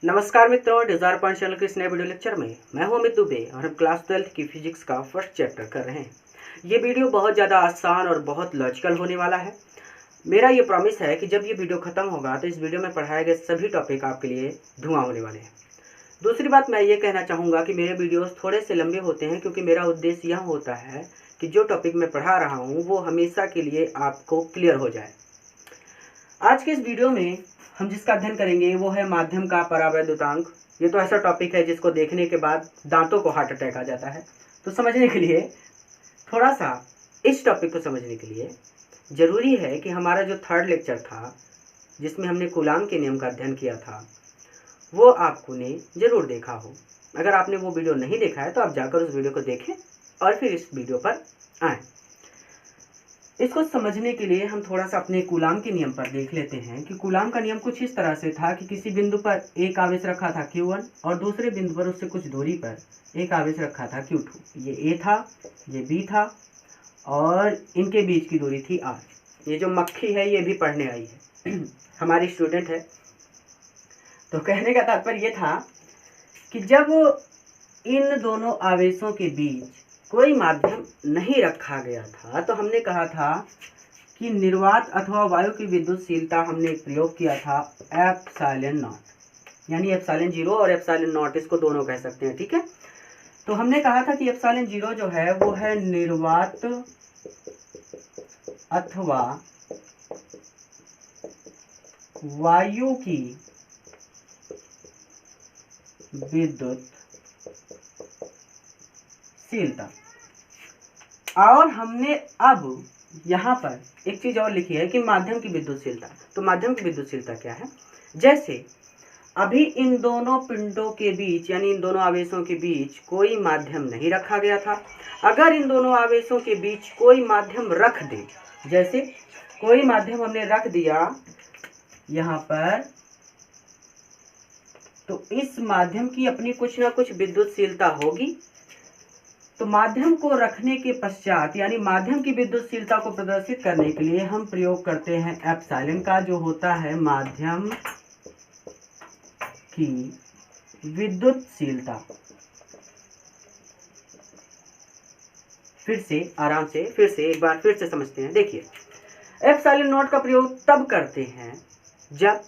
नमस्कार मित्रों, Dzire point channel के इस नए वीडियो लेक्चर में मैं हूं अमित दुबे और हम क्लास 12th की फिजिक्स का फर्स्ट चैप्टर कर रहे हैं। ये वीडियो बहुत ज़्यादा आसान और बहुत लॉजिकल होने वाला है। मेरा ये प्रॉमिस है कि जब ये वीडियो खत्म होगा तो इस वीडियो में पढ़ाए गए सभी टॉपिक आपके लिए धुआं होने वाले हैं। दूसरी बात मैं ये कहना चाहूँगा कि मेरे वीडियोस थोड़े से लंबे होते हैं क्योंकि मेरा उद्देश्य यह होता है कि जो टॉपिक मैं पढ़ा रहा हूँ वो हमेशा के लिए आपको क्लियर हो जाए। आज के इस वीडियो में हम जिसका अध्ययन करेंगे वो है माध्यम का परावैद्युतांक। ये तो ऐसा टॉपिक है जिसको देखने के बाद दांतों को हार्ट अटैक आ जाता है। तो समझने के लिए थोड़ा सा इस टॉपिक को समझने के लिए ज़रूरी है कि हमारा जो थर्ड लेक्चर था जिसमें हमने कूलाम के नियम का अध्ययन किया था वो आपने ज़रूर देखा हो। अगर आपने वो वीडियो नहीं देखा है तो आप जाकर उस वीडियो को देखें और फिर इस वीडियो पर आएँ। इसको समझने के लिए हम थोड़ा सा अपने कूलाम के नियम पर देख लेते हैं कि कूलाम का नियम कुछ इस तरह से था कि किसी बिंदु पर एक आवेश रखा था Q1 और दूसरे बिंदु पर उससे कुछ दूरी पर एक आवेश रखा था Q2। ये A था, ये B था और इनके बीच की दूरी थी R। ये जो मक्खी है ये भी पढ़ने आई है हमारी स्टूडेंट है। तो कहने का तात्पर्य ये था कि जब इन दोनों आवेशों के बीच कोई माध्यम नहीं रखा गया था तो हमने कहा था कि निर्वात अथवा वायु की विद्युतशीलता हमने प्रयोग किया था एप्सिलॉन नॉट, यानी एप्सिलॉन 0 और एप्सिलॉन नॉट, इसको दोनों कह सकते हैं। ठीक है, तो हमने कहा था कि एप्सिलॉन 0 जो है वो है निर्वात अथवा वायु की विद्युतशीलता। और हमने अब यहाँ पर एक चीज और लिखी है कि माध्यम की विद्युतशीलता। तो माध्यम की विद्युतशीलता क्या है? जैसे अभी इन दोनों पिंडों के बीच यानी इन दोनों आवेशों के बीच कोई माध्यम नहीं रखा गया था। अगर इन दोनों आवेशों के बीच कोई माध्यम रख दे, जैसे कोई माध्यम हमने रख दिया यहाँ पर, तो इस माध्यम की अपनी कुछ ना कुछ विद्युतशीलता होगी। तो माध्यम को रखने के पश्चात यानी माध्यम की विद्युतशीलता को प्रदर्शित करने के लिए हम प्रयोग करते हैं एप्सिलॉन का, जो होता है माध्यम की विद्युतशीलता। फिर से आराम से एक बार फिर से समझते हैं। देखिए, एप्सिलॉन नॉट का प्रयोग तब करते हैं जब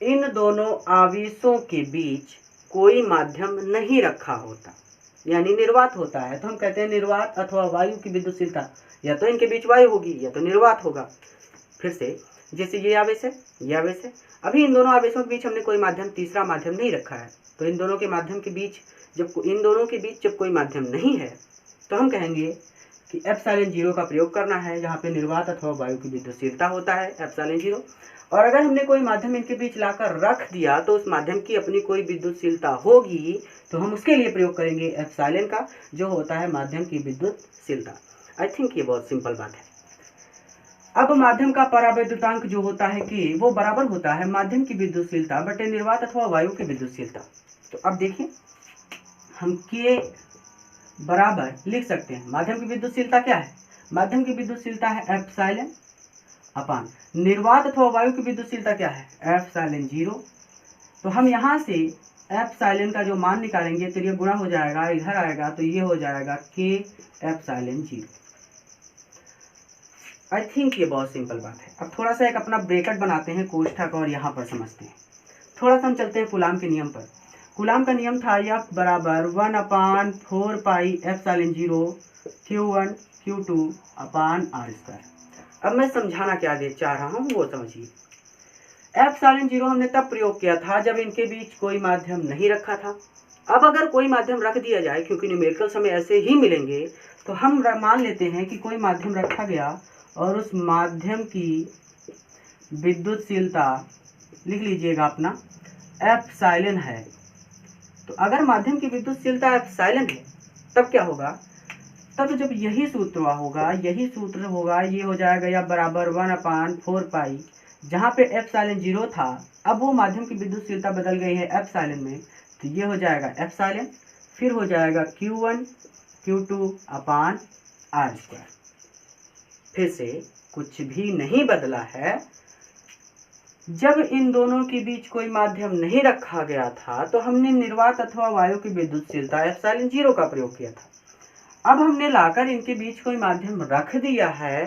इन दोनों आवेशों के बीच कोई माध्यम नहीं रखा होता, यानी निर्वात होता है। तो हम कहते हैं निर्वात अथवा वायु की विद्युतशीलता, या तो इनके बीच वायु होगी या तो निर्वात होगा। फिर से, जैसे ये आवेश है, ये आवेश है, अभी इन दोनों आवेशों के बीच हमने कोई माध्यम, तीसरा माध्यम नहीं रखा है। तो इन दोनों के माध्यम के बीच जब कोई माध्यम नहीं है तो हम कहेंगे कि एप्सिलॉन 0 का प्रयोग करना है, जहाँ पे निर्वात अथवा वायु की विद्युतशीलता होता है एप्सिलॉन 0। और अगर हमने कोई माध्यम इनके बीच लाकर रख दिया तो उस माध्यम की अपनी कोई विद्युतशीलता होगी, तो हम उसके लिए प्रयोग करेंगे एप्सिलॉन का, जो होता है माध्यम की विद्युतशीलता। आई थिंक ये बहुत सिंपल बात है। अब माध्यम का परावैद्युतांक जो होता है कि वो बराबर होता है माध्यम की विद्युतशीलता बटे निर्वात अथवा वायु की विद्युतशीलता। तो अब देखिए, हम के बराबर लिख सकते हैं, माध्यम की विद्युतशीलता क्या है? माध्यम की विद्युतशीलता है एप्सिलॉन अपान निर्वात अथवा वायु की विद्युतशीलता क्या है? एप्सिलॉन 0। तो हम यहाँ से एप्सिलॉन का जो मान निकालेंगे तो ये गुणा हो जाएगा, इधर आएगा तो ये हो जाएगा के एप्सिलॉन 0। आई थिंक ये बहुत सिंपल बात है। अब थोड़ा सा एक अपना ब्रैकेट बनाते हैं कोष्ठक और यहाँ पर समझते हैं। थोड़ा सा हम चलते हैं कूलाम के नियम पर। कूलाम का नियम था F बराबर 1/4 पाई एप्सिलॉन 0 Q1 Q2 अपान R²। अब मैं समझाना क्या चाह रहा हूँ वो समझिए। एप्सिलॉन 0 हमने तब प्रयोग किया था जब इनके बीच कोई माध्यम नहीं रखा था। अब अगर कोई माध्यम रख दिया जाए, क्योंकि न्यूमेरिकल्स हमें ऐसे ही मिलेंगे, तो हम मान लेते हैं कि कोई माध्यम रखा गया और उस माध्यम की विद्युतशीलता लिख लीजिएगा अपना एप्सिलॉन है। तो अगर माध्यम की विद्युतशीलता एप्सिलॉन है तब क्या होगा? तब जब यही सूत्र होगा, ये हो जाएगा F बराबर 1/4 पाई, जहाँ पे एप्सिलॉन 0 था, अब वो माध्यम की विद्युतशीलता बदल गई है एप्सिलॉन में, तो ये हो जाएगा एप्सिलॉन, फिर हो जाएगा Q1 Q2 अपान R²। फिर से कुछ भी नहीं बदला है, जब इन दोनों के बीच कोई माध्यम नहीं रखा गया था तो हमने निर्वात अथवा वायु की विद्युतशीलता एप्सिलॉन 0 का प्रयोग किया था। अब हमने लाकर इनके बीच कोई माध्यम रख दिया है,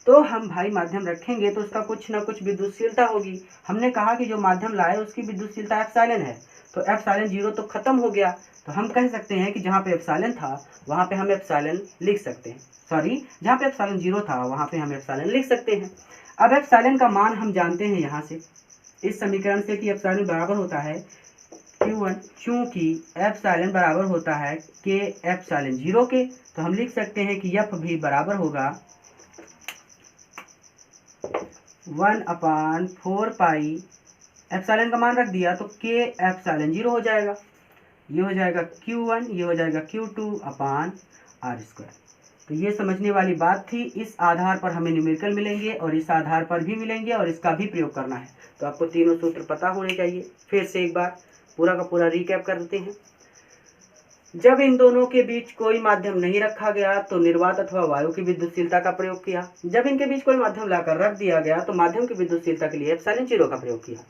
तो हम भाई माध्यम रखेंगे तो उसका कुछ ना कुछ विद्युतशीलता होगी। हमने कहा कि जो माध्यम लाए उसकी विद्युतशीलता एप्सिलॉन है, तो एप्सिलॉन 0 तो खत्म हो गया। तो हम कह सकते हैं कि जहाँ पे एप्सिलॉन था वहाँ पे हम एप्सिलॉन लिख सकते हैं, सॉरी जहाँ पे एप्सिलॉन 0 था वहाँ पे हम एप्सिलॉन लिख सकते हैं। अब एप्सिलॉन का मान हम जानते हैं यहाँ से इस समीकरण से कि एप्सिलॉन बराबर होता है Q1, चूंकि एप्सिलॉन बराबर होता है के एप्सिलॉन 0 के, तो हम लिख सकते हैं कि F भी बराबर होगा 1/4 पाई, एप्सिलॉन का मान रख दिया तो के एप्सिलॉन 0 हो जाएगा। ये हो जाएगा Q1, ये हो जाएगा Q2/r²। तो ये समझने वाली बात थी। इस आधार पर हमें न्यूमेरिकल मिलेंगे और इस आधार पर भी मिलेंगे और इसका भी प्रयोग करना है। तो आपको तीनों सूत्र पता होने चाहिए। फिर से एक बार पूरा का पूरा रिकैप करते हैं। जब इन दोनों के बीच कोई माध्यम नहीं रखा गया तो निर्वात अथवा वायु की विद्युतशीलता का प्रयोग किया। जब इनके बीच कोई माध्यम लाकर रख दिया गया तो माध्यम की विद्युतशीलता के लिए एप्सिलॉन 0 का प्रयोग किया।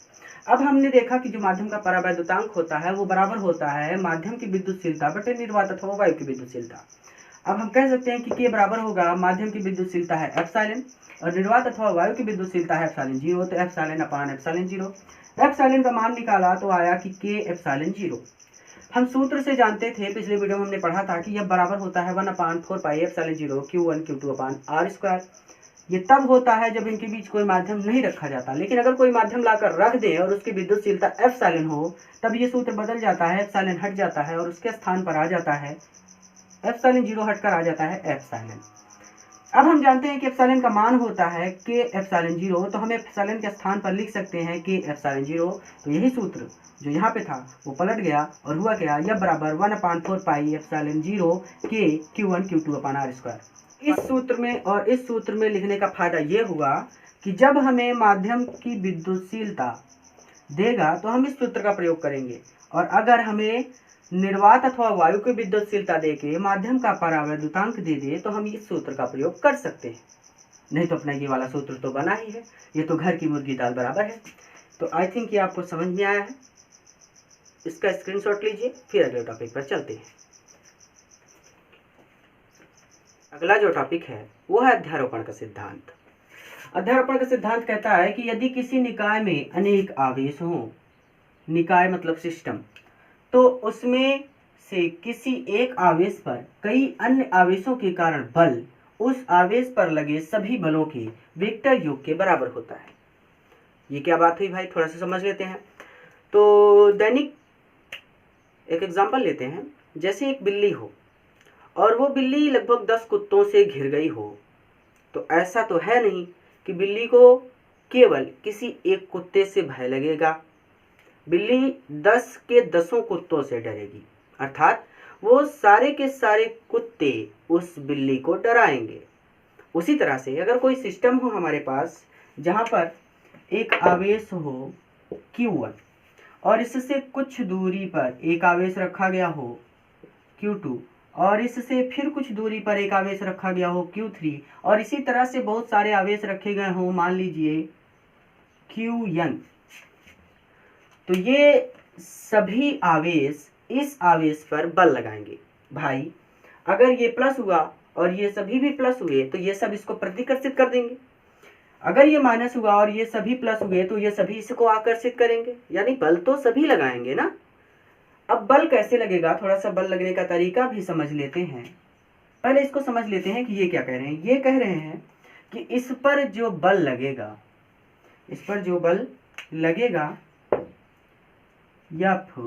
अब हमने देखा कि जो माध्यम का परावैद्युतांक होता है वो बराबर होता है माध्यम की विद्युतशीलता बटे निर्वात अथवा वायु की विद्युतशीलता। अब हम कह सकते हैं कि के बराबर होगा माध्यम की विद्युतशीलता है एप्सिलॉन और निर्वात अथवा वायु की विद्युतशीलता है एप्सिलॉन 0, तो एप्सिलॉन/एप्सिलॉन 0। एप्सिलॉन का मान निकाला तो आया कि के एप्सिलॉन 0। हम सूत्र से जानते थे, पिछले वीडियो में हमने पढ़ा था कि यह बराबर होता है 1/4 पाई एप्सिलॉन 0 Q1 Q2/r²। ये तब होता है जब इनके बीच कोई माध्यम नहीं रखा जाता। लेकिन अगर कोई माध्यम लाकर रख दे और उसकी विद्युतशीलता एप्सिलॉन हो, तब ये सूत्र बदल जाता है, एप्सिलॉन हट जाता है और उसके स्थान पर आ जाता है एप्सिलॉन 0 हटकर आ जाता है एप्सिलॉन। अब हम जानते हैं कि एप्सिलॉन का मान होता है के एप्सिलॉन 0, तो हम एप्सिलॉन के स्थान पर लिख सकते हैं के एप्सिलॉन 0। तो यही सूत्र जो यहाँ पे था वो पलट गया और हुआ क्या, यह बराबर 1/4 पाई एप्सिलॉन 0 के Q1 Q2/r²। इस सूत्र में और इस सूत्र में लिखने का फायदा ये हुआ कि जब हमें माध्यम की विद्युतशीलता देगा तो हम इस सूत्र का प्रयोग करेंगे, और अगर हमें निर्वात अथवा वायु की विद्युतशीलता देके माध्यम का परावैद्युतांक दे दे तो हम इस सूत्र का प्रयोग कर सकते हैं। नहीं तो अपना ये वाला सूत्र तो बना ही है, ये तो घर की मुर्गी दाल बराबर है। तो आई थिंक ये आपको समझ में आया है। इसका स्क्रीनशॉट लीजिए, फिर अगले टॉपिक पर चलते हैं। अगला जो टॉपिक है वो है अध्यारोपण का सिद्धांत। अध्यारोपण का सिद्धांत कहता है कि यदि किसी निकाय में अनेक आवेश हों, निकाय मतलब सिस्टम, तो उसमें से किसी एक आवेश पर कई अन्य आवेशों के कारण बल उस आवेश पर लगे सभी बलों के वेक्टर योग के बराबर होता है। ये क्या बात हुई भाई, थोड़ा सा समझ लेते हैं। तो दैनिक एक एग्जांपल लेते हैं। जैसे एक बिल्ली हो और वो बिल्ली लगभग 10 कुत्तों से घिर गई हो, तो ऐसा तो है नहीं कि बिल्ली को केवल किसी एक कुत्ते से भय लगेगा। बिल्ली 10 के 10 कुत्तों से डरेगी, अर्थात वो सारे के सारे कुत्ते उस बिल्ली को डराएंगे। उसी तरह से अगर कोई सिस्टम हो हमारे पास जहाँ पर एक आवेश हो Q1 और इससे कुछ दूरी पर एक आवेश रखा गया हो Q2 और इससे फिर कुछ दूरी पर एक आवेश रखा गया हो Q3 और इसी तरह से बहुत सारे आवेश रखे गए हों, मान लीजिए Qn, तो ये सभी आवेश इस आवेश पर बल लगाएंगे। भाई अगर ये प्लस हुआ और ये सभी भी प्लस हुए तो ये सब इसको प्रतिकर्षित कर देंगे। अगर ये माइनस हुआ और ये सभी प्लस हुए तो ये सभी इसको आकर्षित करेंगे, यानी बल तो सभी लगाएंगे ना। अब बल कैसे लगेगा, थोड़ा सा बल लगने का तरीका भी समझ लेते हैं। पहले इसको समझ लेते हैं कि ये क्या कह रहे हैं। ये कह रहे हैं कि इस पर जो बल लगेगा, इस पर जो बल लगेगा F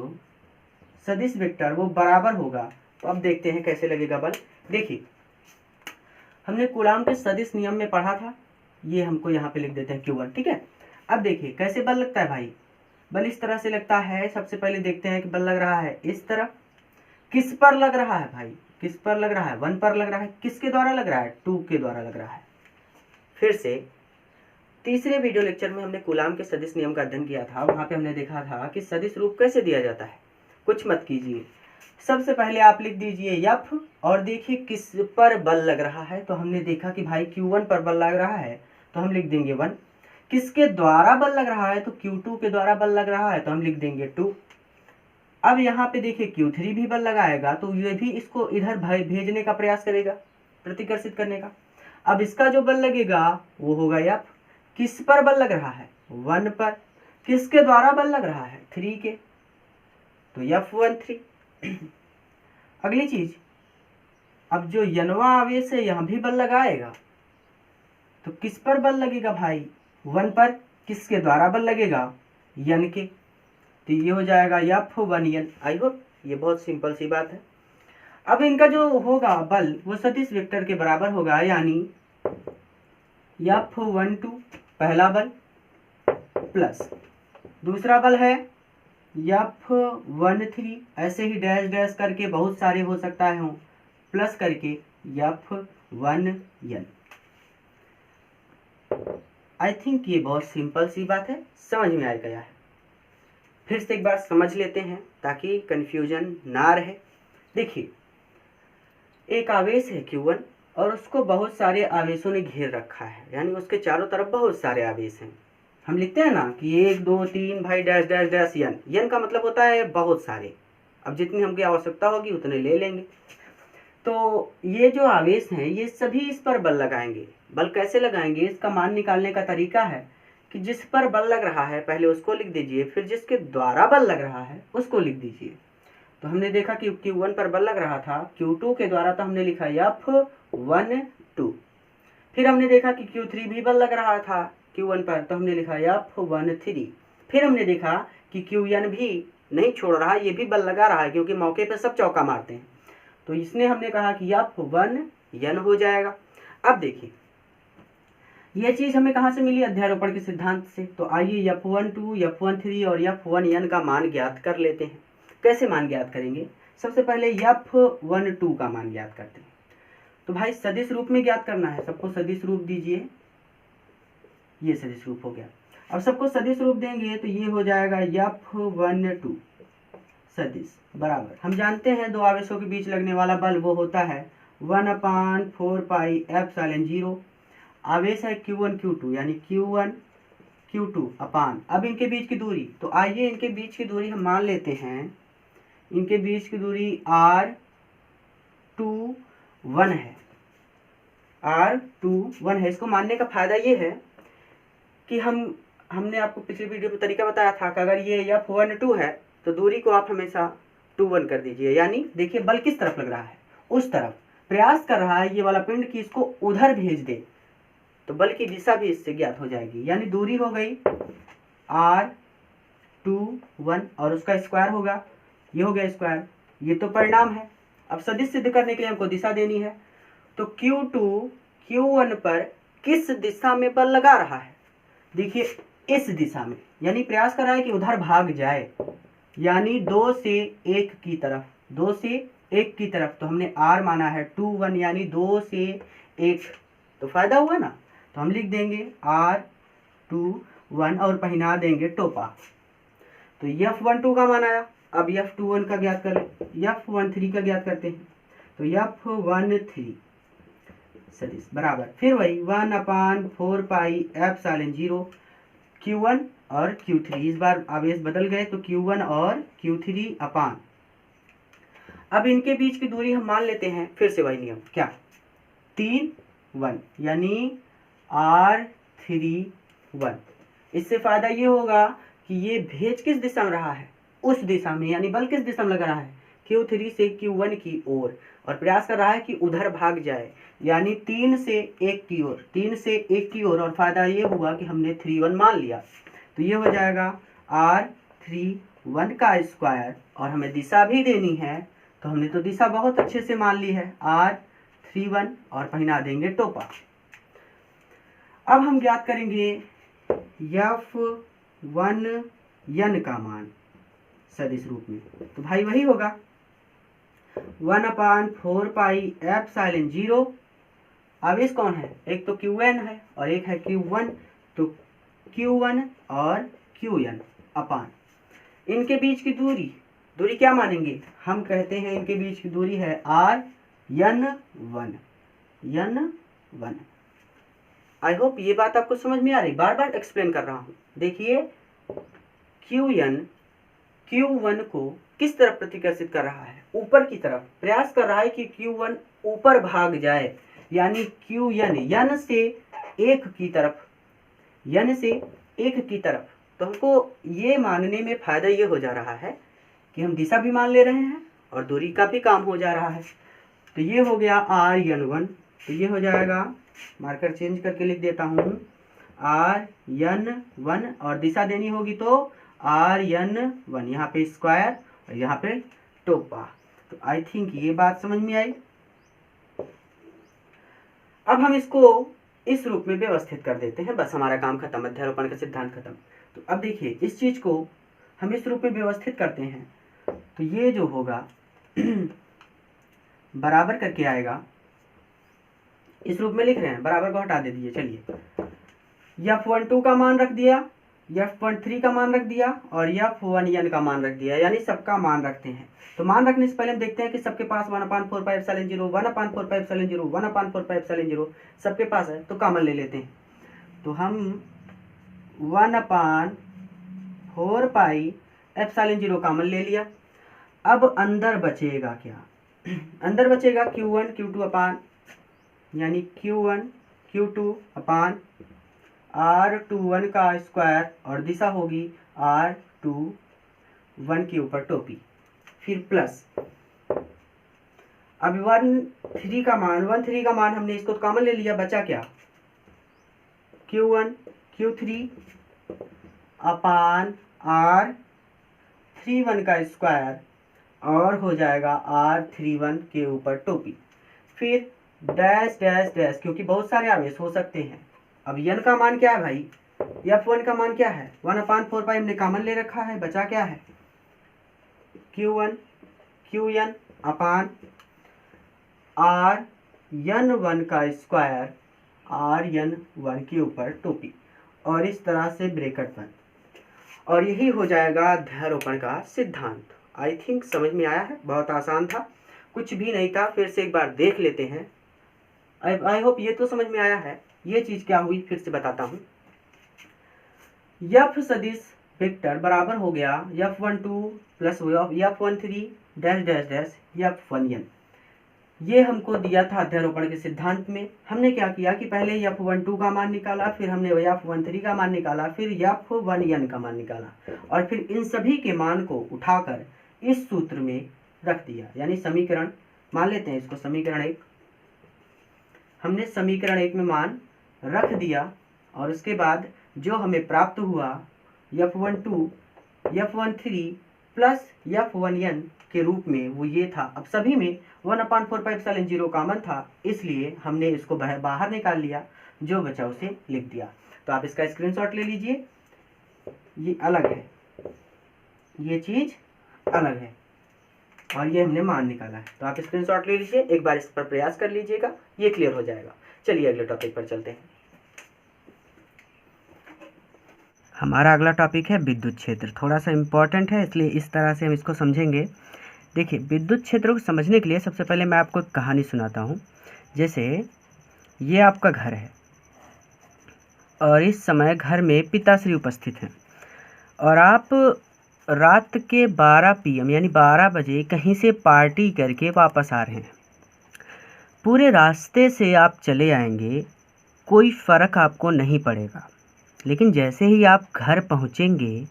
सदिश वेक्टर वो बराबर होगा। तो अब देखते हैं कैसे लगेगा बल। देखिए हमने कूलाम के सदिश नियम में पढ़ा था, ये हमको यहाँ पे लिख देते हैं Q1, ठीक है। अब देखिए कैसे बल लगता है भाई। बल इस तरह से लगता है। सबसे पहले देखते हैं कि बल लग रहा है इस तरह। किस पर लग रहा है भाई, किस पर लग रहा है, 1 पर लग रहा है। किसके द्वारा लग रहा है, 2 के द्वारा लग रहा है। फिर से तीसरे वीडियो लेक्चर में हमने कूलाम के सदिश नियम का अध्ययन किया था, वहां पे हमने देखा था कि सदिश रूप कैसे दिया जाता है। कुछ मत कीजिए, सबसे पहले आप लिख दीजिए F और देखिए किस पर बल लग रहा है। तो हमने देखा कि भाई Q1 पर बल लग रहा है तो हम लिख देंगे 1। किसके द्वारा बल लग रहा है, तो Q2 के द्वारा बल लग रहा है, तो हम लिख देंगे 2। अब यहाँ पे देखिए Q3 भी बल लगाएगा, तो ये भी इसको इधर भेजने का प्रयास करेगा, प्रतिकर्षित करने का। अब इसका जो बल लगेगा वो होगा F। किस पर बल लग रहा है, 1 पर। किसके द्वारा बल लग रहा है, 3 के, तो F13। अगली चीज, अब जो यनवा आवेश है यहाँ भी बल लगाएगा, तो किस पर बल लगेगा भाई, 1 पर। किसके द्वारा बल लगेगा, यन के, तो ये हो जाएगा F1n। आई होप ये बहुत सिंपल सी बात है। अब इनका जो होगा बल वो सदिश वेक्टर के बराबर होगा, यानी F12 पहला बल प्लस दूसरा बल है F13, ऐसे ही डैश डैश करके बहुत सारे हो सकता है, प्लस करके F1n। आई थिंक ये बहुत सिंपल सी बात है, समझ में आ गया है। फिर से एक बार समझ लेते हैं ताकि कंफ्यूजन ना रहे। देखिए, एक आवेश है Q1 और उसको बहुत सारे आवेशों ने घेर रखा है, यानी उसके चारों तरफ बहुत सारे आवेश हैं। हम लिखते हैं ना कि 1 2 3 भाई डैश डैश डैश यन। यन का मतलब होता है बहुत सारे। अब जितनी हमकी आवश्यकता होगी उतने ले लेंगे। तो ये जो आवेश हैं ये सभी इस पर बल लगाएंगे। बल कैसे लगाएंगे, इसका मान निकालने का तरीका है कि जिस पर बल लग रहा है पहले उसको लिख दीजिए, फिर जिसके द्वारा बल लग रहा है उसको लिख दीजिए। तो हमने देखा कि Q1 पर बल लग रहा था, Q2 के द्वारा तो हमने लिखा F12। फिर हमने देखा कि Q3 भी बल लग रहा था Q1 पर, तो हमने लिखा F13। फिर हमने देखा कि Qn भी नहीं छोड़ रहा, ये भी बल लगा रहा है, क्योंकि मौके पर सब चौका मारते हैं, तो इसने हमने कहा कि F1n हो जाएगा। अब देखिए यह चीज हमें कहाँ से मिली, अध्यारोपण के सिद्धांत से। तो आइए F12, F13 और F1n का मान ज्ञात कर लेते हैं। कैसे मान ज्ञात करेंगे, सबसे पहले F12 का मान ज्ञात करते हैं। तो भाई सदिश रूप में ज्ञात करना है, सबको सदिश रूप दीजिए, ये सदिश रूप हो गया। अब सबको सदिश रूप देंगे तो ये हो जाएगा F12 सदिश बराबर, हम जानते हैं दो आवेशों के बीच लगने वाला बल वो होता है 1/4πε0। आवेश है Q1 Q2, यानी Q1 Q2 अपान, अब इनके बीच की दूरी, तो आइए इनके बीच की दूरी हम मान लेते हैं, इनके बीच की दूरी R21 है, R21 है। इसको मानने का फायदा ये है कि हमने आपको पिछली वीडियो में तरीका बताया था कि अगर ये F12 है तो दूरी को आप हमेशा 21 कर दीजिए, यानी देखिए बल किस तरफ लग रहा है, उस तरफ प्रयास कर रहा है ये वाला पिंड कि इसको उधर भेज दे, तो बल की दिशा भी इससे ज्ञात हो जाएगी, यानी दूरी हो गई R21 और उसका स्क्वायर होगा, ये हो गया स्क्वायर, ये तो परिणाम है। अब सदिश सिद्ध करने के लिए हमको दिशा देनी है, तो Q2 Q1 पर किस दिशा में बल लगा रहा है, देखिए इस दिशा में, यानी प्रयास कर रहा है कि उधर भाग जाए, यानी 2 से 1 की तरफ, 2 से 1 की तरफ। तो हमने R माना है 21, यानी 2 से 1, तो फायदा हुआ ना, तो हम लिख देंगे R21 और पहिना देंगे टोपा। तो F12 का मान आया। अब F21 का ज्ञात कर ले, F13 का ज्ञात करते हैं, तो F13 सदिश बराबर फिर वही 1/4πε0 Q1 और Q3, इस बार आवेश बदल गए तो Q1 और Q3 अपान, अब इनके बीच की दूरी हम मान लेते हैं, फिर से वही नियम, क्या 3 यानी R31। इससे फायदा ये होगा कि ये भेज किस दिशा में रहा है, उस दिशा में, यानी बल किस दिशा में लगा रहा है, Q3 से Q1 की ओर, और प्रयास कर रहा है कि उधर भाग जाए, यानी 3 से 1 की ओर, 3 से 1 की ओर, और फायदा ये हुआ कि हमने 31 मान लिया, तो ये हो जाएगा R31 का स्क्वायर, और हमें दिशा भी देनी है, तो हमने तो दिशा बहुत अच्छे से मान ली है, R31 और पहिना देंगे टोपा। अब हम ज्ञात करेंगे F1n का मान सदिश रूप में, तो भाई वही होगा 1/4πε0। आवेश कौन है, एक तो Qn है और एक है Q1, तो Q1 और Qn अपान, इनके बीच की दूरी क्या मानेंगे, हम कहते हैं इनके बीच की दूरी है Rn1। आई होप ये बात आपको समझ में आ रही, बार बार एक्सप्लेन कर रहा हूँ। देखिए Q1 को किस तरफ प्रतिकर्षित कर रहा है, ऊपर की तरफ प्रयास कर रहा है कि Q1 ऊपर भाग जाए, यानी Qn n से 1 की तरफ, n से 1 की तरफ। तो हमको ये मानने में फ़ायदा ये हो जा रहा है कि हम दिशा भी मान ले रहे हैं और दूरी का भी काम हो जा रहा है। तो ये हो गया Rn1, तो ये हो जाएगा, मार्कर चेंज करके लिख देता हूँ, Rn1 और दिशा देनी होगी तो Rn1, यहाँ पे स्क्वायर और यहाँ पे टोपा। तो आई थिंक ये बात समझ में आई। अब हम इसको इस रूप में व्यवस्थित कर देते हैं, बस हमारा काम खत्म, अध्यारोपण का सिद्धांत खत्म। तो अब देखिए इस चीज को हम इस रूप में व्यवस्थित करते हैं, तो ये जो होगा बराबर करके आएगा, इस रूप में लिख रहे हैं, बराबर को हटा दे दीजिए। चलिए F12 का मान रख दिया, F13 का मान रख दिया और F1n का मान रख दिया, यानी सबका मान रखते हैं। तो मान रखने से पहले हम देखते हैं कि सबके पास 1/4πε0 1/4πε0 1/4πε0 सबके पास है, तो कॉमन ले लेते हैं। तो हम 1/4πε0 कॉमन ले लिया। अब अंदर बचेगा क्या, अंदर बचेगा Q1 Q2 अपान, यानी Q1 Q2 अपान R21 का स्क्वायर और दिशा होगी R21 के ऊपर टोपी, फिर प्लस। अब 13 का मान हमने इसको कॉमन ले लिया, बचा क्या, Q1 Q3 अपान R31 का स्क्वायर और हो जाएगा R31 के ऊपर टोपी, फिर डैश डैश डैश, क्योंकि बहुत सारे आवेश हो सकते हैं। अब n का मान क्या है भाई, F1 का मान क्या है, 1/4π हमने कॉमन ले रखा है, बचा क्या है, Q1 Qn अपान Rn1 का स्क्वायर Rn1 के ऊपर टोपी, और इस तरह से ब्रैकेट बंद, और यही हो जाएगा अध्यारोपण का सिद्धांत। आई थिंक समझ में आया है, बहुत आसान था, कुछ भी नहीं था। फिर से एक बार देख लेते हैं। आई होप ये तो समझ में आया है। ये चीज़ क्या हुई फिर से बताता हूँ। F सदिश वेक्टर बराबर हो गया F12 plus F13 dash dash dash F1n। ये हमको दिया था अध्यारोपण के सिद्धांत में। हमने क्या किया कि पहले F12 का मान निकाला, फिर हमने F13 का मान निकाला, फिर F1n का मान निकाला, और फिर इन सभी के मान को उठाकर इस सूत्र में रख दिया, यानी समीकरण, मान लेते हैं इसको समीकरण 1। हमने समीकरण 1 में मान रख दिया, और उसके बाद जो हमें प्राप्त हुआ F12 F13 प्लस F1n के रूप में, वो ये था। अब सभी में 1/4πε0 कॉमन था, इसलिए हमने इसको बाहर निकाल लिया, जो बचा उसे लिख दिया। तो आप इसका स्क्रीनशॉट ले लीजिए, ये अलग है, ये चीज़ अलग है, और ये हमने मान निकाला है। तो आप स्क्रीनशॉट ले लीजिए, एक बार इस पर प्रयास कर लीजिएगा, ये क्लियर हो जाएगा। चलिए अगले टॉपिक पर चलते हैं। हमारा अगला टॉपिक है विद्युत क्षेत्र। थोड़ा सा इम्पॉर्टेंट है, इसलिए इस तरह से हम इसको समझेंगे। देखिए, विद्युत क्षेत्र को समझने के लिए सबसे पहले मैं आपको एक कहानी सुनाता हूँ। जैसे ये आपका घर है, और इस समय घर में पिताश्री उपस्थित हैं, और आप रात के 12 PM यानी 12 बजे कहीं से पार्टी करके वापस आ रहे हैं। पूरे रास्ते से आप चले आएंगे, कोई फ़र्क आपको नहीं पड़ेगा, लेकिन जैसे ही आप घर पहुंचेंगे,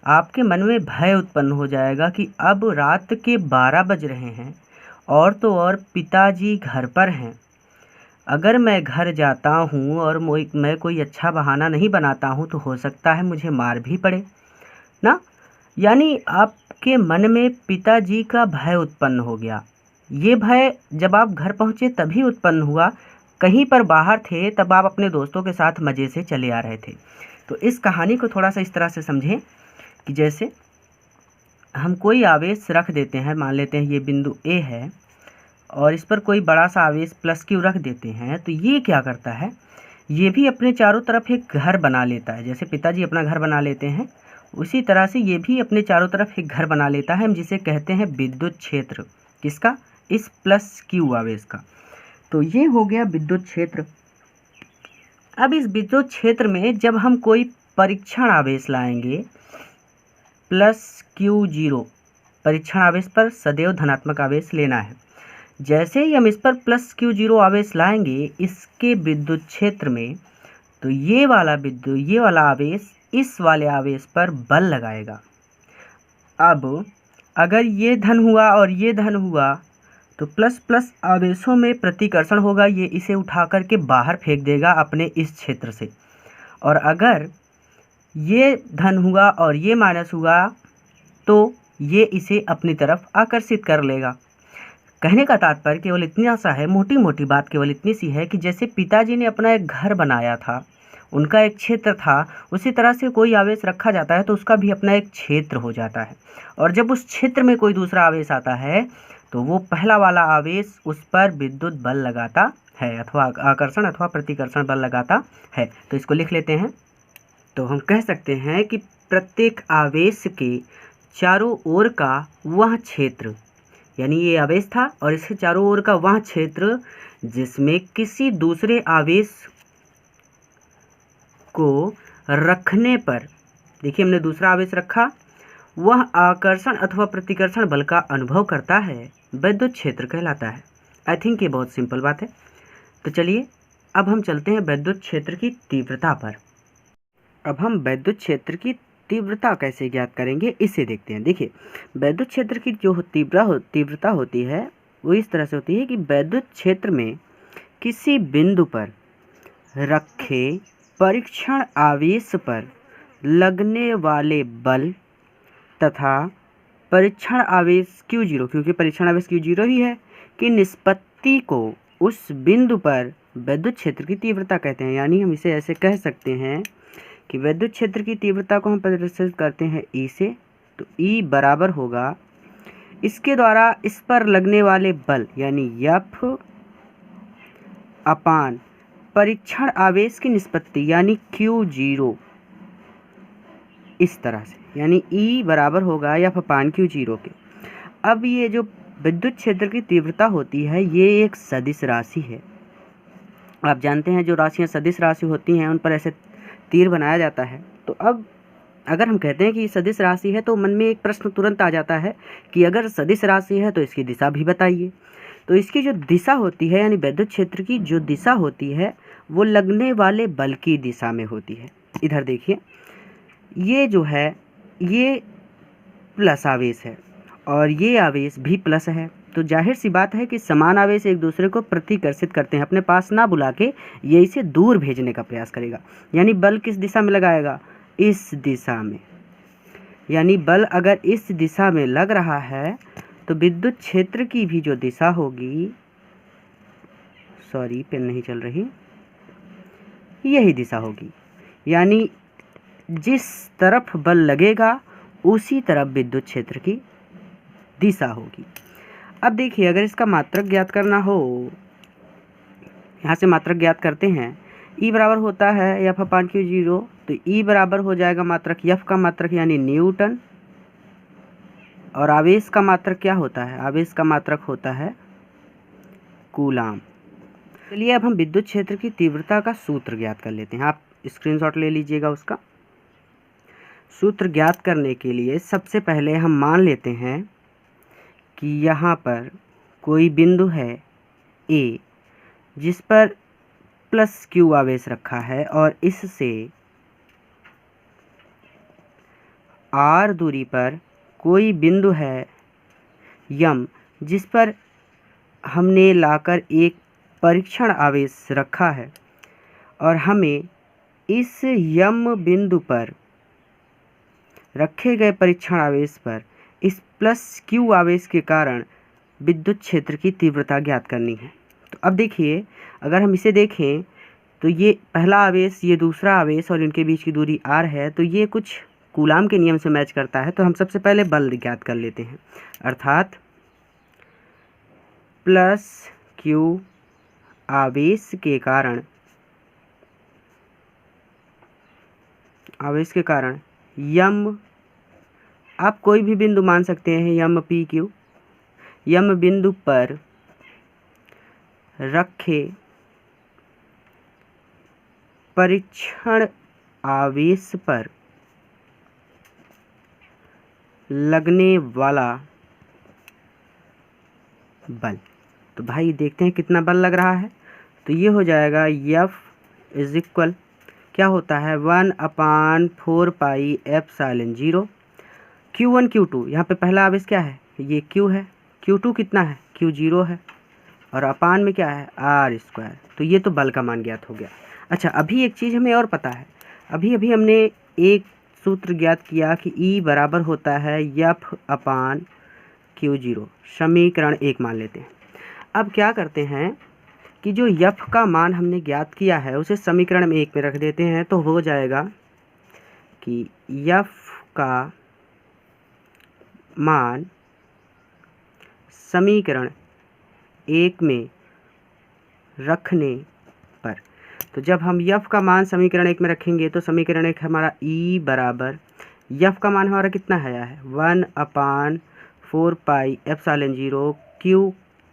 आपके मन में भय उत्पन्न हो जाएगा कि अब रात के 12 बज रहे हैं, और तो और पिताजी घर पर हैं। अगर मैं घर जाता हूं और मैं कोई अच्छा बहाना नहीं बनाता हूं, तो हो सकता है मुझे मार भी पड़े ना। यानी आपके मन में पिताजी का भय उत्पन्न हो गया। ये भय जब आप घर पहुंचे तभी उत्पन्न हुआ, कहीं पर बाहर थे तब आप अपने दोस्तों के साथ मज़े से चले आ रहे थे। तो इस कहानी को थोड़ा सा इस तरह से समझें कि जैसे हम कोई आवेश रख देते हैं, मान लेते हैं ये बिंदु A है, और इस पर कोई बड़ा सा आवेश प्लस Q रख देते हैं, तो ये क्या करता है, ये भी अपने चारों तरफ एक घर बना लेता है। जैसे पिताजी अपना घर बना लेते हैं, उसी तरह से ये भी अपने चारों तरफ एक घर बना लेता है, हम जिसे कहते हैं विद्युत क्षेत्र। किसका, इस प्लस Q आवेश का। तो ये हो गया विद्युत क्षेत्र। अब इस विद्युत क्षेत्र में जब हम कोई परीक्षण आवेश लाएंगे +Q0, परीक्षण आवेश पर सदैव धनात्मक आवेश लेना है। जैसे ही हम इस पर +Q0 आवेश लाएंगे इसके विद्युत क्षेत्र में, तो ये वाला आवेश इस वाले आवेश पर बल लगाएगा। अब अगर ये धन हुआ और ये धन हुआ तो प्लस प्लस आवेशों में प्रतिकर्षण होगा, ये इसे उठा करके बाहर फेंक देगा अपने इस क्षेत्र से। और अगर ये धन हुआ और ये माइनस हुआ तो ये इसे अपनी तरफ आकर्षित कर लेगा। कहने का तात्पर्य केवल इतना सा है, मोटी मोटी बात केवल इतनी सी है कि जैसे पिताजी ने अपना एक घर बनाया था, उनका एक क्षेत्र था, उसी तरह से कोई आवेश रखा जाता है तो उसका भी अपना एक क्षेत्र हो जाता है। और जब उस क्षेत्र में कोई दूसरा आवेश आता है तो वो पहला वाला आवेश उस पर विद्युत बल लगाता है, अथवा आकर्षण अथवा प्रतिकर्षण बल लगाता है। तो इसको लिख लेते हैं। तो हम कह सकते हैं कि प्रत्येक आवेश के चारों ओर का वह क्षेत्र, यानी ये आवेश था और इसके चारों ओर का वह क्षेत्र जिसमें किसी दूसरे आवेश को रखने पर, देखिए हमने दूसरा आवेश रखा, वह आकर्षण अथवा प्रतिकर्षण बल का अनुभव करता है, विद्युत क्षेत्र कहलाता है। आई थिंक ये बहुत सिंपल बात है। तो चलिए अब हम चलते हैं विद्युत क्षेत्र की तीव्रता पर। अब हम विद्युत क्षेत्र की तीव्रता कैसे ज्ञात करेंगे इसे देखते हैं। देखिए विद्युत क्षेत्र की जो तीव्रता होती है वो इस तरह से होती है कि विद्युत क्षेत्र में किसी बिंदु पर रखे परीक्षण आवेश पर लगने वाले बल तथा परीक्षण आवेश Q0, क्योंकि परीक्षण आवेश Q0 ही है, कि निष्पत्ति को उस बिंदु पर विद्युत क्षेत्र की तीव्रता कहते हैं। यानी हम इसे ऐसे कह सकते हैं कि विद्युत क्षेत्र की तीव्रता को हम प्रदर्शित करते हैं E से। तो E बराबर होगा इसके द्वारा इस पर लगने वाले बल यानी F अपान परीक्षण आवेश की निष्पत्ति यानी Q0, इस तरह से, यानी E बराबर होगा F अपान Q0 के। अब ये जो विद्युत क्षेत्र की तीव्रता होती है ये एक सदिश राशि है। आप जानते हैं जो राशियां सदिश राशि होती हैं उन पर ऐसे तीर बनाया जाता है। तो अब अगर हम कहते हैं कि सदिश राशि है तो मन में एक प्रश्न तुरंत आ जाता है कि अगर सदिश राशि है तो इसकी दिशा भी बताइए। तो इसकी जो दिशा होती है यानी विद्युत क्षेत्र की जो दिशा होती है वो लगने वाले बल की दिशा में होती है। इधर देखिए ये जो है ये प्लस आवेश है और ये आवेश भी प्लस है, तो जाहिर सी बात है कि समान आवेश एक दूसरे को प्रतिकर्षित करते हैं, अपने पास ना बुला के ये इसे दूर भेजने का प्रयास करेगा। यानी बल किस दिशा में लगाएगा, इस दिशा में। यानी बल अगर इस दिशा में लग रहा है तो विद्युत क्षेत्र की भी जो दिशा होगी, सॉरी पेन नहीं चल रही, यही दिशा होगी। यानी जिस तरफ बल लगेगा उसी तरफ विद्युत क्षेत्र की दिशा होगी। अब देखिए अगर इसका मात्रक ज्ञात करना हो, यहाँ से मात्रक ज्ञात करते हैं, E बराबर होता है F अपान Q0, तो E बराबर हो जाएगा मात्रक F का मात्रक यानी न्यूटन, और आवेश का मात्रक क्या होता है, आवेश का मात्रक होता है कूलाम। चलिए अब हम विद्युत क्षेत्र की तीव्रता का सूत्र ज्ञात कर लेते हैं। आप स्क्रीनशॉट ले लीजिएगा उसका। सूत्र ज्ञात करने के लिए सबसे पहले हम मान लेते हैं कि यहाँ पर कोई बिंदु है A जिस पर प्लस Q आवेश रखा है और इससे R दूरी पर कोई बिंदु है M जिस पर हमने लाकर एक परीक्षण आवेश रखा है और हमें इस M बिंदु पर रखे गए परीक्षण आवेश पर इस प्लस Q आवेश के कारण विद्युत क्षेत्र की तीव्रता ज्ञात करनी है। तो अब देखिए अगर हम इसे देखें तो ये पहला आवेश, ये दूसरा आवेश और इनके बीच की दूरी r है, तो ये कुछ कूलाम के नियम से मैच करता है। तो हम सबसे पहले बल ज्ञात कर लेते हैं, अर्थात प्लस Q आवेश के कारण M, आप कोई भी बिंदु मान सकते हैं, M P Q, M बिंदु पर रखे परीक्षण आवेश पर लगने वाला बल। तो भाई देखते हैं कितना बल लग रहा है। तो ये हो जाएगा F इज इक्वल क्या होता है 1/4 पाई एप्सिलॉन 0 Q1 Q2। यहाँ पे पहला आवेश क्या है, ये Q है, Q2 कितना है, Q0 है, और अपान में क्या है R²। तो ये तो बल का मान ज्ञात हो गया। अच्छा, अभी एक चीज़ हमें और पता है, अभी हमने एक सूत्र ज्ञात किया कि E बराबर होता है F/Q0, समीकरण 1 मान लेते हैं। अब क्या करते हैं कि जो F का मान हमने ज्ञात किया है उसे समीकरण में 1 में रख देते हैं। तो हो जाएगा कि F का मान समीकरण 1 में रखने पर, तो जब हम F का मान समीकरण 1 में रखेंगे तो समीकरण 1 हमारा E बराबर F का मान हमारा कितना आया है 1/4 पाई एप्सिलॉन 0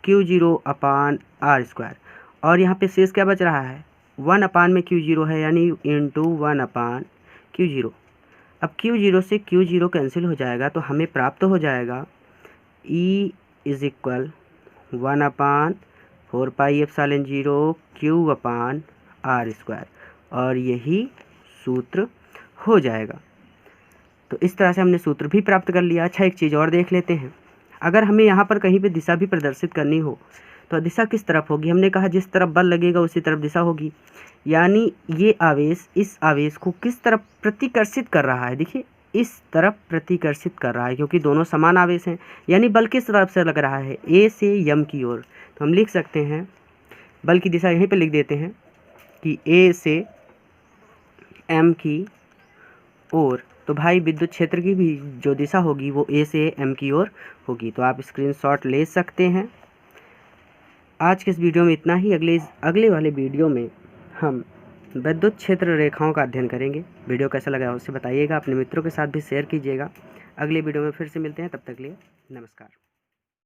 Q0 अपान R²। और यहाँ पे शेष क्या बच रहा है 1 में Q0 है, यानी इंटू 1/Q0। अब Q0 से Q0 कैंसिल हो जाएगा तो हमें प्राप्त हो जाएगा E is equal 1/4 pi epsilon 0 Q/R², और यही सूत्र हो जाएगा। तो इस तरह से हमने सूत्र भी प्राप्त कर लिया। अच्छा, एक चीज़ और देख लेते हैं, अगर हमें यहाँ पर कहीं पे दिशा भी प्रदर्शित करनी हो तो दिशा किस तरफ होगी। हमने कहा जिस तरफ बल लगेगा उसी तरफ दिशा होगी, यानी ये आवेश इस आवेश को किस तरफ प्रतिकर्षित कर रहा है, देखिए इस तरफ प्रतिकर्षित कर रहा है, क्योंकि दोनों समान आवेश हैं। यानी बल किस तरफ से लग रहा है, ए से यम की ओर। तो हम लिख सकते हैं बल की दिशा यहीं पे लिख देते हैं कि ए से एम की ओर। तो भाई विद्युत क्षेत्र की भी जो दिशा होगी वो ए से एम की ओर होगी। तो आप स्क्रीनशॉट ले सकते हैं। आज के इस वीडियो में इतना ही। अगले वाले वीडियो में हम विद्युत क्षेत्र रेखाओं का अध्ययन करेंगे। वीडियो कैसा लगा उससे बताइएगा, अपने मित्रों के साथ भी शेयर कीजिएगा। अगले वीडियो में फिर से मिलते हैं, तब तक के लिए नमस्कार।